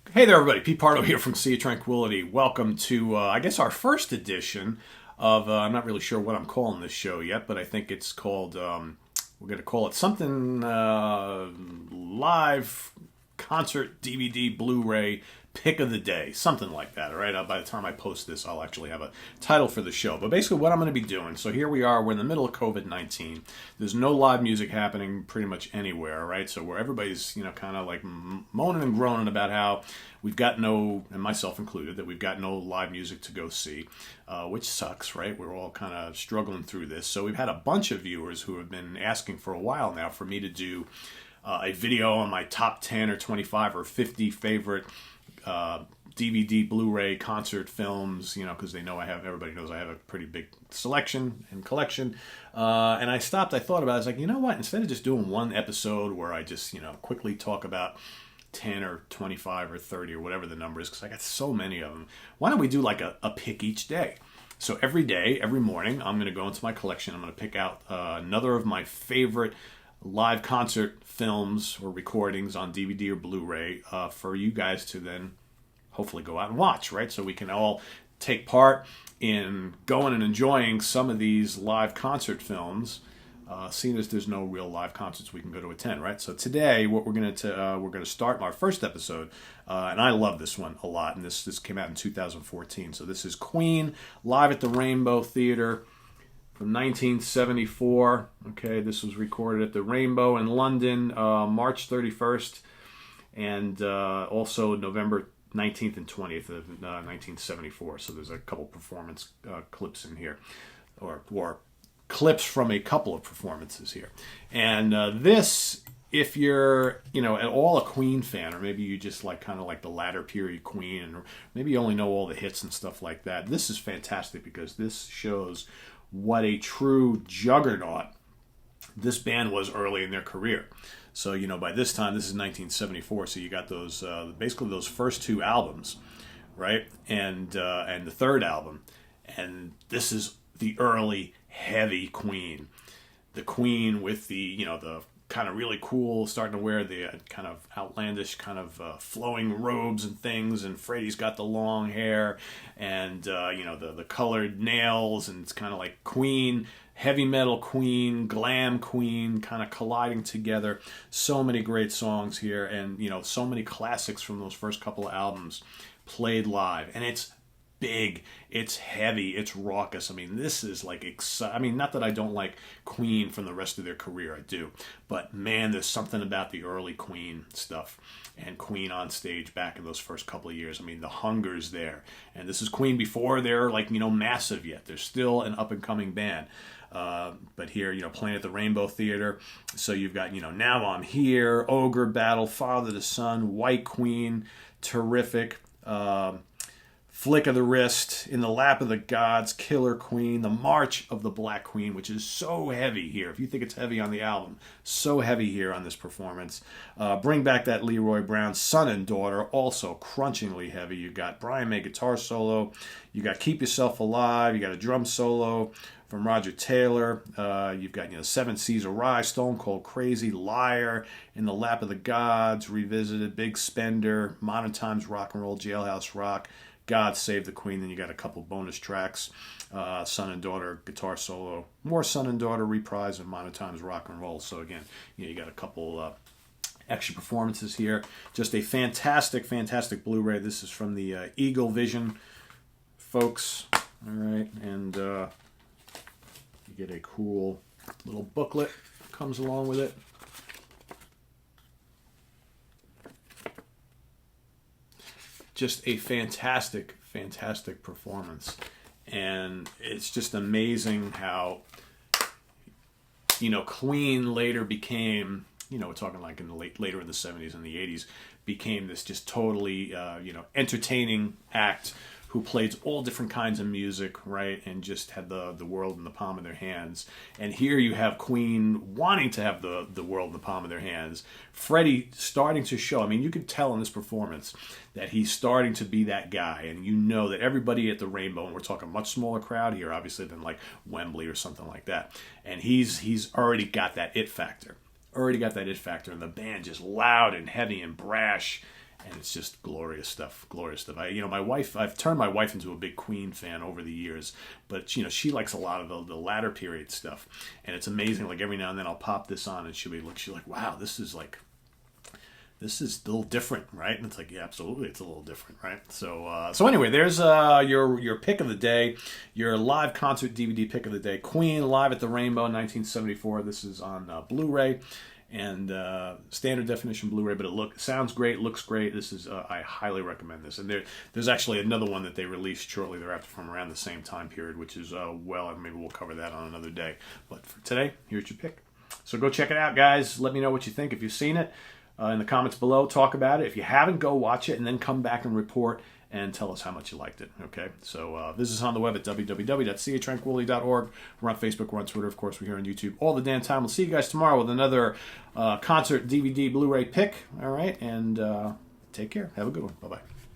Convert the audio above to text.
Hey there, everybody. Pete Pardo here from Sea of Tranquility. Welcome to, I guess, our first edition of, I'm not really sure what I'm calling this show yet, but I think it's called, we're going to call it something live concert DVD Blu-ray pick of the day, something like that. All right, by the time I post this, I'll actually have a title for the show. But basically, what I'm going to be doing. So here we are. We're in the middle of COVID-19. There's no live music happening pretty much anywhere. Right, so where everybody's kind of like moaning and groaning about how we've got no, and myself included, that we've got no live music to go see, which sucks. Right, we're all kind of struggling through this. So we've had a bunch of viewers who have been asking for a while now for me to do a video on my top 10 or 25 or 50 favorite DVD, Blu-ray, concert films, because they know everybody knows I have a pretty big selection and collection. And I stopped, I thought about it, I was like, you know what, instead of just doing one episode where I just, quickly talk about 10 or 25 or 30 or whatever the number is, because I got so many of them, why don't we do like a pick each day? So every day, every morning, I'm going to go into my collection, I'm going to pick out another of my favorite live concert films or recordings on DVD or Blu-ray for you guys to then hopefully go out and watch, right? So we can all take part in going and enjoying some of these live concert films, seeing as there's no real live concerts we can go to attend, right? So today, what we're going to start our first episode, and I love this one a lot, and this came out in 2014. So this is Queen live at the Rainbow Theatre from 1974. Okay, this was recorded at the Rainbow in London, March 31st, and also November 19th and 20th of 1974. So there's a couple performance clips in here, or clips from a couple of performances here. And this, if you're at all a Queen fan, or maybe you just kind of like the latter period Queen, or maybe you only know all the hits and stuff like that, this is fantastic because this shows what a true juggernaut this band was early in their career. So, by this time, this is 1974, so you got those, basically those first two albums, right? And the third album. And this is the early, heavy Queen. The Queen with the, the kind of really cool, starting to wear the kind of outlandish kind of flowing robes and things, and Freddie's got the long hair and the colored nails, and it's kind of like Queen, heavy metal Queen, glam Queen, kind of colliding together. So many great songs here, and so many classics from those first couple of albums played live, and it's big, it's heavy, it's raucous. I mean, this is like not that I don't like Queen from the rest of their career, I do, but man, there's something about the early Queen stuff and Queen on stage back in those first couple of years. I mean, the hunger's there, and this is Queen before they're massive yet. They're still an up and coming band. But here, playing at the Rainbow Theatre. So you've got, Now I'm Here, Ogre Battle, Father to Son, White Queen, Terrific, Flick of the Wrist, In the Lap of the Gods, Killer Queen, The March of the Black Queen, which is so heavy here. If you think it's heavy on the album, so heavy here on this performance. Bring Back That Leroy Brown, Son and Daughter, also crunchingly heavy. You got Brian May guitar solo. You got Keep Yourself Alive. You got a drum solo from Roger Taylor. You've got, Seven Seas Arise, Stone Cold Crazy, Liar, In the Lap of the Gods, Revisited, Big Spender, Modern Times Rock and Roll, Jailhouse Rock, God Save the Queen. Then you got a couple bonus tracks, Son and Daughter guitar solo, more Son and Daughter reprise, and Modern Times Rock and Roll. So again, you got a couple extra performances here. Just a fantastic, fantastic Blu-ray. This is from the Eagle Vision folks. All right, and you get a cool little booklet that comes along with it. Just a fantastic, fantastic performance. And it's just amazing how, Queen later became, we're talking like later in the 70s and the 80s, became this just totally, entertaining act who played all different kinds of music, right, and just had the world in the palm of their hands. And here you have Queen wanting to have the world in the palm of their hands. Freddie starting to show, I mean, you could tell in this performance that he's starting to be that guy, and that everybody at the Rainbow, and we're talking a much smaller crowd here, obviously, than like Wembley or something like that, and he's already got that it factor. And the band just loud and heavy and brash, and it's just glorious stuff. Glorious stuff. I've turned my wife into a big Queen fan over the years, but she likes a lot of the latter period stuff, and it's amazing. Like every now and then I'll pop this on, and she's like, wow, this is a little different, right? And it's like, yeah, absolutely, it's a little different, right? So anyway, there's your pick of the day, your live concert DVD pick of the day, Queen live at the Rainbow, 1974. This is on Blu-ray and standard definition Blu-ray, but it sounds great, looks great. This is I highly recommend this. And there's actually another one that they released shortly thereafter from around the same time period, which is maybe we'll cover that on another day. But for today, here's your pick. So go check it out, guys. Let me know what you think if you've seen it. In the comments below, talk about it. If you haven't, go watch it and then come back and report and tell us how much you liked it. Okay, so visit us on the web at www.seatranquility.org. We're on Facebook, we're on Twitter, of course, we're here on YouTube all the damn time. We'll see you guys tomorrow with another concert DVD Blu-ray pick. All right, and take care. Have a good one. Bye-bye.